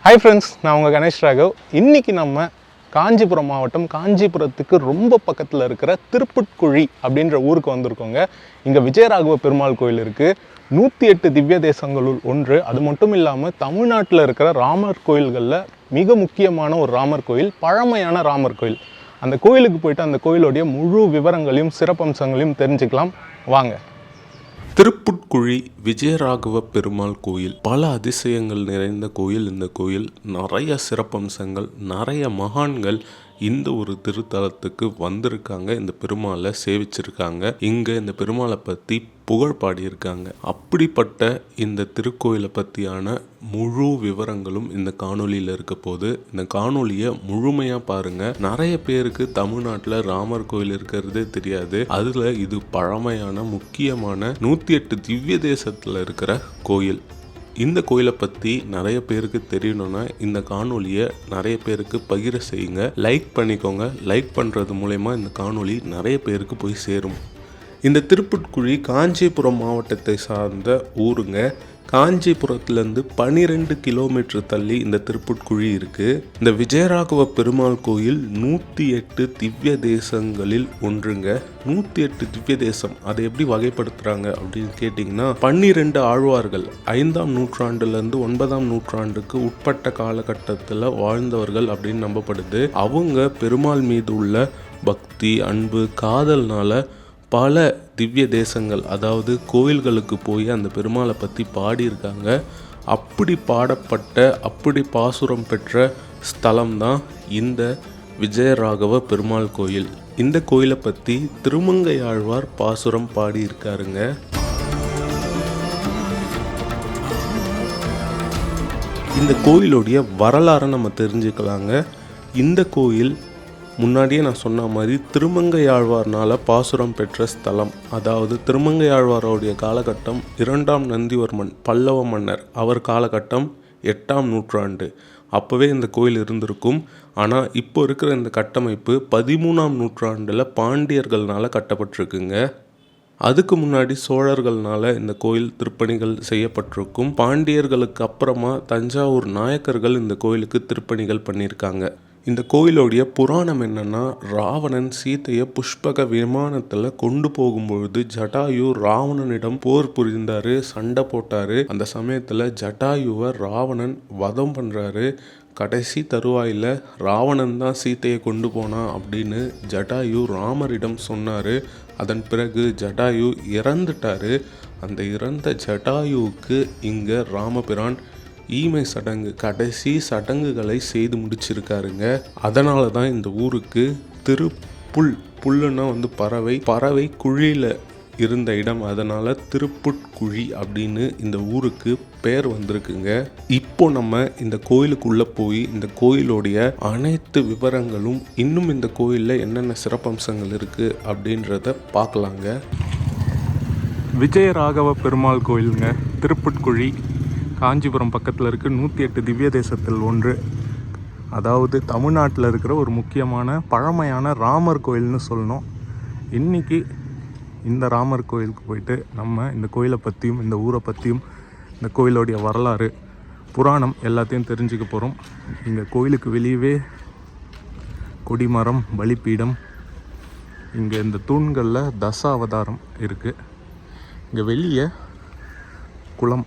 Hi friends, நான் உங்கள் கணேஷ் ராகவ். இன்றைக்கி நம்ம காஞ்சிபுரம் மாவட்டம், காஞ்சிபுரத்துக்கு ரொம்ப பக்கத்தில் இருக்கிற திருப்புட்குழி அப்படின்ற ஊருக்கு வந்திருக்கோங்க. இங்கே விஜயராகவ பெருமாள் கோயில் இருக்குது. 108 திவ்ய தேசங்களுள் ஒன்று. அது மட்டும் இல்லாமல் தமிழ்நாட்டில் இருக்கிற ராமர் கோயில்களில் மிக முக்கியமான ஒரு ராமர் கோயில், பழமையான ராமர் கோயில். அந்த கோயிலுக்கு போயிட்டு அந்த கோயிலுடைய முழு விவரங்களையும் சிறப்பம்சங்களையும் தெரிஞ்சுக்கலாம் வாங்க. திருப்புட்குழி விஜயராகவ பெருமாள் கோயில் பல அதிசயங்கள் நிறைந்த கோயில். இந்த கோயில் நிறைய சிறப்பம்சங்கள், நிறைய மகான்கள் இந்த ஒரு திருத்தலத்துக்கு வந்திருக்காங்க. இந்த பெருமாளை சேவிச்சிருக்காங்க. இங்கே இந்த பெருமாளை பற்றி புகழ் பாடியிருக்காங்க. அப்படிப்பட்ட இந்த திருக்கோயிலை பற்றியான முழு விவரங்களும் இந்த காணொலியில் இருக்க போது இந்த காணொலியை முழுமையாக பாருங்கள். நிறைய பேருக்கு தமிழ்நாட்டில் ராமர் கோயில் இருக்கிறதே தெரியாது. அதில் இது பழமையான முக்கியமான 108 திவ்ய தேசத்தில் இருக்கிற கோயில். இந்த கோயிலை பற்றி நிறைய பேருக்கு தெரியணும்னா இந்த காணொலியை நிறைய பேருக்கு பகிர செய்யுங்க. லைக் பண்ணிக்கோங்க. லைக் பண்ணுறது மூலயமா இந்த காணொலி நிறைய பேருக்கு போய் சேரும். இந்த திருப்புட்குழி காஞ்சிபுரம் மாவட்டத்தை சார்ந்த ஊருங்க. காஞ்சிபுரத்துலேருந்து 12 கிலோமீட்டர் தள்ளி இந்த திருப்புட்குழி இருக்குது. இந்த விஜயராகவ பெருமாள் கோயில் 108 திவ்ய தேசங்களில் ஒன்றுங்க. 108 திவ்ய தேசம் அதை எப்படி வகைப்படுத்துகிறாங்க அப்படின்னு கேட்டிங்கன்னா, 12 ஆழ்வார்கள் 5ஆம் நூற்றாண்டுலேருந்து 9ஆம் நூற்றாண்டுக்கு உட்பட்ட காலகட்டத்தில் வாழ்ந்தவர்கள் அப்படின்னு நம்பப்படுது. அவங்க பெருமாள் மீது உள்ள பக்தி, அன்பு, காதல்னால பல திவ்ய தேசங்கள், அதாவது கோயில்களுக்கு போய் அந்த பெருமாளை பற்றி பாடியிருக்காங்க. அப்படி பாடப்பட்ட, அப்படி பாசுரம் பெற்ற ஸ்தலம்தான் இந்த விஜயராகவ பெருமாள் கோயில். இந்த கோயிலை பற்றி திருமங்கையாழ்வார் பாசுரம் பாடியிருக்காருங்க. இந்த கோயிலுடைய வரலாறை நம்ம தெரிஞ்சுக்கலாங்க. இந்த கோயில் முன்னாடியே நான் சொன்ன மாதிரி திருமங்கையாழ்வார்னால பாசுரம் பெற்ற ஸ்தலம். அதாவது திருமங்கையாழ்வாரோடைய காலகட்டம் 2ஆம் நந்திவர்மன் பல்லவ மன்னர், அவர் காலகட்டம் 8ஆம் நூற்றாண்டு. அப்போவே இந்த கோயில் இருந்திருக்கும். ஆனால் இப்போ இருக்கிற இந்த கட்டமைப்பு 13ஆம் நூற்றாண்டில் பாண்டியர்கள்னால கட்டப்பட்டிருக்குங்க. அதுக்கு முன்னாடி சோழர்கள்னால இந்த கோயில் திருப்பணிகள் செய்யப்பட்டிருக்கும். பாண்டியர்களுக்கு அப்புறமா தஞ்சாவூர் நாயக்கர்கள் இந்த கோயிலுக்கு திருப்பணிகள் பண்ணியிருக்காங்க. இந்த கோயிலுடைய புராணம் என்னன்னா, ராவணன் சீதையை புஷ்பக விமானத்தில் கொண்டு போகும்பொழுது ஜட்டாயு ராவணனிடம் போர் புரிந்தாரு, சண்டை போட்டாரு. அந்த சமயத்தில் ஜட்டாயுவை ராவணன் வதம் பண்ணுறாரு. கடைசி தருவாயில் ராவணன் தான் சீதையை கொண்டு போனான் அப்படின்னு ஜட்டாயு ராமரிடம் சொன்னார். அதன் பிறகு ஜட்டாயு இறந்துட்டாரு. அந்த இறந்த ஜட்டாயுவுக்கு இங்கே ராமபிரான் ஈமை சடங்கு, கடைசி சடங்குகளை செய்து முடிச்சிருக்காருங்க. அதனால தான் இந்த ஊருக்கு புல்லுன்னா பறவை குழியில் இருந்த இடம், அதனால திருப்புட்குழி அப்படின்னு இந்த ஊருக்கு பேர் வந்திருக்குங்க. இப்போ நம்ம இந்த கோயிலுக்குள்ளே போய் இந்த கோயிலுடைய அனைத்து விவரங்களும், இன்னும் இந்த கோயிலில் என்னென்ன சிறப்பம்சங்கள் இருக்குது அப்படின்றத பார்க்கலாங்க. விஜயராகவ பெருமாள் கோயிலுங்க, திருப்புட்குழி, காஞ்சிபுரம் பக்கத்தில் இருக்குது. 108 திவ்ய தேசத்தில் ஒன்று. அதாவது தமிழ்நாட்டில் இருக்கிற ஒரு முக்கியமான பழமையான ராமர் கோயில்னு சொல்லணும். இன்றைக்கி இந்த ராமர் கோயிலுக்கு போயிட்டு நம்ம இந்த கோயிலை பற்றியும், இந்த ஊரை பற்றியும், இந்த கோயிலுடைய வரலாறு, புராணம் எல்லாத்தையும் தெரிஞ்சுக்க போகிறோம். இந்த கோயிலுக்கு வெளியவே கொடிமரம், பலிப்பீடம், இங்கே இந்த தூண்களில் தசாவதாரம் இருக்குது. இங்கே வெளியே குளம்.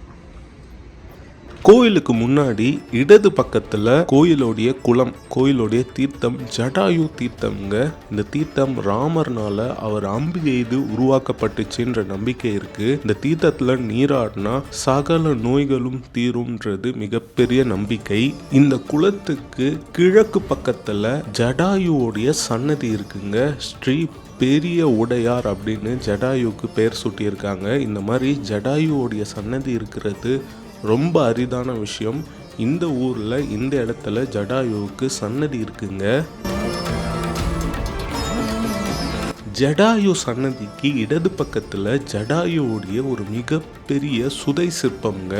கோயிலுக்கு முன்னாடி இடது பக்கத்தில் கோயிலுடைய குளம், கோயிலுடைய தீர்த்தம் ஜடாயு தீர்த்தம்ங்க. இந்த தீர்த்தம் ராமர்னால அவர் அம்பு எய்து உருவாக்கப்பட்டுச்சுன்ற நம்பிக்கை இருக்கு. இந்த தீர்த்தத்தில் நீராடினா சகல நோய்களும் தீரும்ன்றது மிகப்பெரிய நம்பிக்கை. இந்த குளத்துக்கு கிழக்கு பக்கத்தில் ஜடாயுவோடைய சன்னதி இருக்குங்க. ஸ்ரீ பெரிய உடையார் அப்படின்னு ஜடாயுக்கு பேர் சூட்டியிருக்காங்க. இந்த மாதிரி ஜடாயுவோடைய சன்னதி இருக்கிறது ரொம்ப அரிதான விஷயம். இந்த ஊரில் இந்த இடத்துல ஜடாயுவுக்கு சன்னதி இருக்குங்க. ஜடாயு சன்னதிக்கு இடது பக்கத்தில் ஜடாயுவுடைய ஒரு மிகப்பெரிய சுதை சிற்பம்ங்க.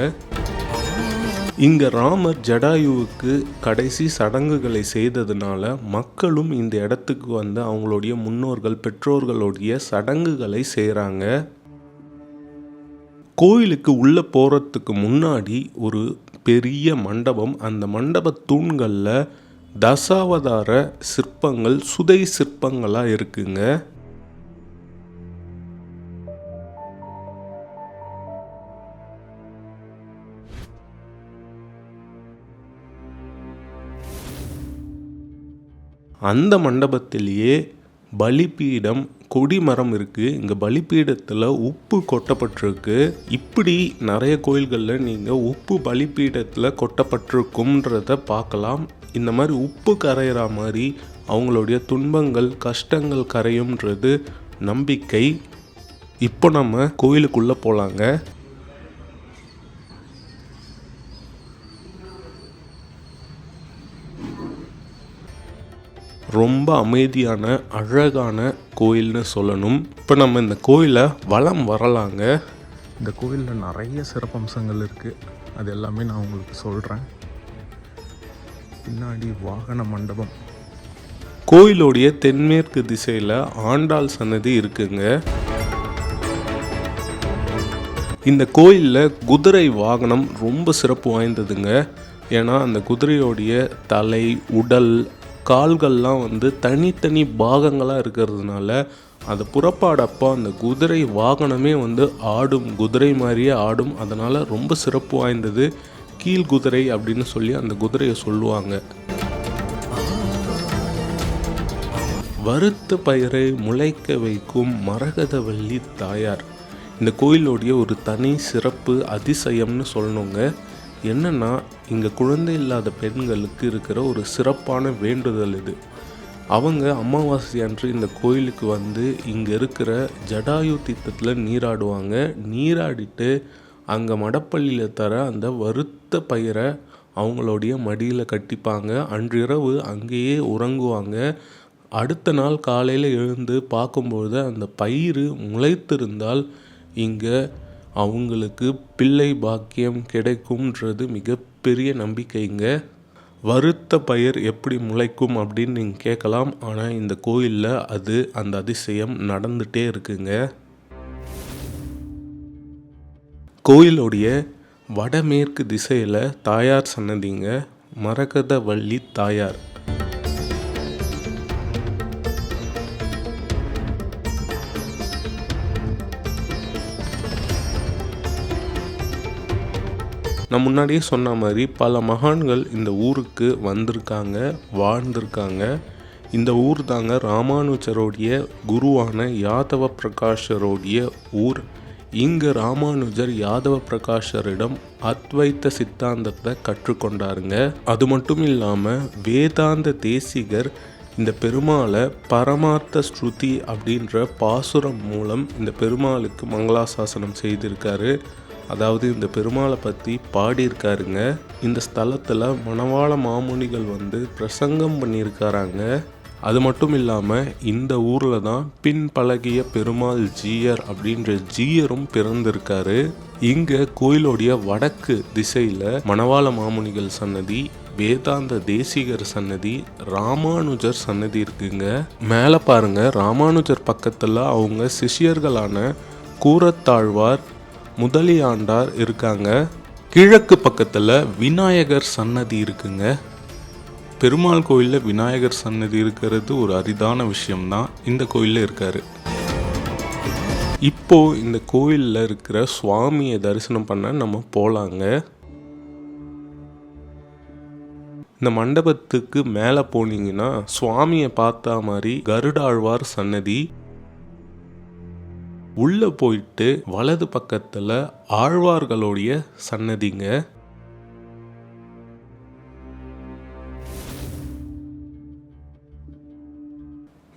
இங்கே ராமர் ஜடாயுவுக்கு கடைசி சடங்குகளை செய்ததுனால மக்களும் இந்த இடத்துக்கு வந்து அவங்களுடைய முன்னோர்கள், பெற்றோர்களுடைய சடங்குகளை செய்கிறாங்க. கோயிலுக்கு உள்ளே போகிறதுக்கு முன்னாடி ஒரு பெரிய மண்டபம். அந்த மண்டப தூண்களில் தசாவதார சிற்பங்கள் சுதை சிற்பங்களாக இருக்குங்க. அந்த மண்டபத்திலேயே பலிபீடம், கொடிமரம் இருக்குது. இங்கே பலிபீடத்தில் உப்பு கொட்டப்பட்டிருக்கு. இப்படி நிறைய கோயில்களில் நீங்கள் உப்பு பலிபீடத்தில் கொட்டப்பட்டிருக்கும்ன்றத பார்க்கலாம். இந்த மாதிரி உப்பு கரையிற மாதிரி அவங்களுடைய துன்பங்கள், கஷ்டங்கள் கரையும்ன்றது நம்பிக்கை. இப்போ நம்ம கோயிலுக்குள்ளே போகலாங்க. ரொம்ப அமைதியான அழகான கோயில்னு சொல்லணும். இப்போ நம்ம இந்த கோயிலை வலம் வரலாங்க. இந்த கோயிலில் நிறைய சிறப்பம்சங்கள் இருக்குது. அது எல்லாமே நான் உங்களுக்கு சொல்கிறேன். பின்னாடி வாகன மண்டபம். கோயிலுடைய தென்மேற்கு திசையில் ஆண்டாள் சன்னதி இருக்குங்க. இந்த கோயிலில் குதிரை வாகனம் ரொம்ப சிறப்பு வாய்ந்ததுங்க. ஏன்னா அந்த குதிரையோடைய தலை, உடல், கால்கள்லாம் தனித்தனி பாகங்களாக இருக்கிறதுனால அது புறப்பாடப்போ அந்த குதிரை வாகனமே ஆடும், குதிரை மாதிரியே ஆடும். அதனால் ரொம்ப சிறப்பு வாய்ந்தது. கீழ் குதிரை அப்படின்னு சொல்லி அந்த குதிரையை சொல்லுவாங்க. வறுத்த பயிரை முளைக்க வைக்கும் மரகதவள்ளி தாயார் இந்த கோயிலுடைய ஒரு தனி சிறப்பு, அதிசயம்னு சொல்லணுங்க. என்னென்னா, இங்கே குழந்தை இல்லாத பெண்களுக்கு இருக்கிற ஒரு சிறப்பான வேண்டுதல் இது. அவங்க அமாவாசை அன்று இந்த கோயிலுக்கு இங்கே இருக்கிற ஜடாயு தீர்த்தத்தில் நீராடுவாங்க. நீராடிட்டு அங்கே மடப்பள்ளியில் தர அந்த வறுத்த பயிரை அவங்களுடைய மடியில் கட்டிப்பாங்க. அன்றிரவு அங்கேயே உறங்குவாங்க. அடுத்த நாள் காலையில் எழுந்து பார்க்கும்போது அந்த பயிர் முளைத்திருந்தால் இங்கே அவங்களுக்கு பிள்ளை பாக்கியம் கிடைக்கும்ன்றது மிகப்பெரிய நம்பிக்கைங்க. வறுத்த பயிர் எப்படி முளைக்கும் அப்படின்னு நீங்கள் கேட்கலாம். ஆனால் இந்த கோயிலில் அந்த அதிசயம் நடந்துகிட்டே இருக்குங்க. கோயிலுடைய வடமேற்கு திசையில் தாயார் சன்னதிங்க, மரகதவள்ளி தாயார். நான் முன்னாடியே சொன்ன மாதிரி பல மகான்கள் இந்த ஊருக்கு வந்திருக்காங்க, வாழ்ந்திருக்காங்க. இந்த ஊர் தாங்க ராமானுஜருடைய குருவான யாதவ பிரகாஷருடைய ஊர். இங்கே ராமானுஜர் யாதவ பிரகாஷரிடம் அத்வைத்த சித்தாந்தத்தை கற்றுக்கொண்டாருங்க. அது மட்டும் இல்லாமல் வேதாந்த தேசிகர் இந்த பெருமாளை பரமார்த்த ஸ்ருதி அப்படின்ற பாசுரம் மூலம் இந்த பெருமாளுக்கு மங்களாசாசனம் செய்திருக்காரு. அதாவது இந்த பெருமாளை பற்றி பாடியிருக்காருங்க. இந்த ஸ்தலத்தில் மணவாள மாமுனிகள் பிரசங்கம் பண்ணியிருக்காராங்க. அது மட்டும் இல்லாமல் இந்த ஊரில் தான் பின்பழகிய பெருமாள் ஜீயர் அப்படின்ற ஜீயரும் பிறந்திருக்காரு. இங்கே கோயிலுடைய வடக்கு திசையில் மணவாள மாமுனிகள் சன்னதி, வேதாந்த தேசிகர் சன்னதி, ராமானுஜர் சன்னதி இருக்குங்க. மேலே பாருங்க, ராமானுஜர் பக்கத்தில் அவங்க சிஷ்யர்களான கூரத்தாழ்வார், முதலியாண்டார் இருக்காங்க. கிழக்கு பக்கத்தில் விநாயகர் சன்னதி இருக்குங்க. பெருமாள் கோயிலில் விநாயகர் சன்னதி இருக்கிறது ஒரு அரிதான விஷயம்தான். இந்த கோயிலில் இருக்காரு. இப்போ இந்த கோயிலில் இருக்கிற சுவாமியை தரிசனம் பண்ண நம்ம போகலாங்க. இந்த மண்டபத்துக்கு மேலே போனீங்கன்னா சுவாமியை பார்த்தா மாதிரி கருடாழ்வார் சன்னதி. உள்ளே போயிட்டு வலது பக்கத்தில் ஆழ்வார்களுடைய சன்னதிங்க.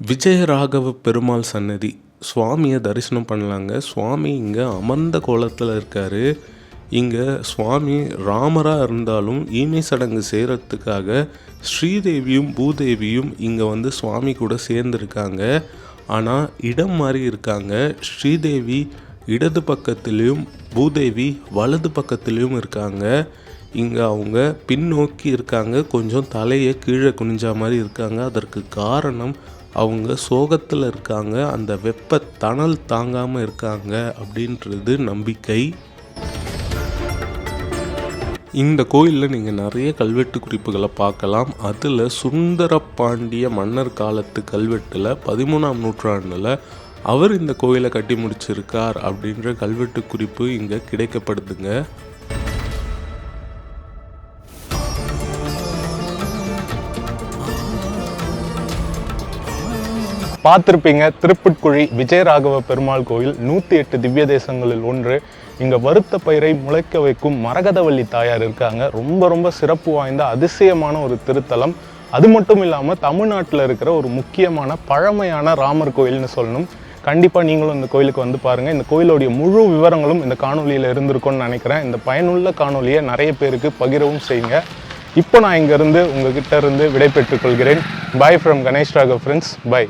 விஜயராகவ பெருமாள் சன்னதி. சுவாமியை தரிசனம் பண்ணலாங்க. சுவாமி இங்கே அமர்ந்த கோலத்தில் இருக்கார். இங்கே சுவாமி ராமராக இருந்தாலும் ஈமை சடங்கு செய்கிறதுக்காக ஸ்ரீதேவியும் பூதேவியும் இங்கே சுவாமி கூட சேர்ந்துருக்காங்க. ஆனால் இடம் மாறி இருக்காங்க. ஸ்ரீதேவி இடது பக்கத்துலேயும் பூதேவி வலது பக்கத்துலேயும் இருக்காங்க. இங்கே அவங்க பின்னோக்கி இருக்காங்க, கொஞ்சம் தலையை கீழே குனிஞ்ச மாதிரி இருக்காங்க. அதற்கு காரணம் அவங்க சோகத்தில் இருக்காங்க, அந்த வெப்ப தணல் தாங்காமல் இருக்காங்க அப்படின்றது நம்பிக்கை. இந்த கோயிலில் நீங்கள் நிறைய கல்வெட்டு குறிப்புகளை பார்க்கலாம். அதில் சுந்தர பாண்டிய மன்னர் காலத்து கல்வெட்டில் 13ஆம் நூற்றாண்டில் அவர் இந்த கோயிலை கட்டி முடிச்சிருக்கார் அப்படின்ற கல்வெட்டு குறிப்பு இங்கே கிடைக்கப்படுதுங்க. பார்த்துருப்பீங்க, திருப்புட்குழி விஜயராகவ பெருமாள் கோயில் 108 திவ்ய தேசங்களில் ஒன்று. இங்கே வறுத்த பயிரை முளைக்க வைக்கும் மரகதவள்ளி தாயார் இருக்காங்க. ரொம்ப சிறப்பு வாய்ந்த அதிசயமான ஒரு திருத்தலம். அது மட்டும் இல்லாமல் தமிழ்நாட்டில் இருக்கிற ஒரு முக்கியமான பழமையான ராமர் கோயில்னு சொல்லணும். கண்டிப்பாக நீங்களும் இந்த கோயிலுக்கு வந்து பாருங்கள். இந்த கோயிலுடைய முழு விவரங்களும் இந்த காணொலியில் இருந்திருக்கும்னு நினைக்கிறேன். இந்த பயனுள்ள காணொலியை நிறைய பேருக்கு பகிரவும் செய்யுங்க. இப்போ நான் இங்கேருந்து உங்ககிட்ட இருந்து விடை பெற்றுக் கொள்கிறேன். Bye from Ganesh Raghav friends. By.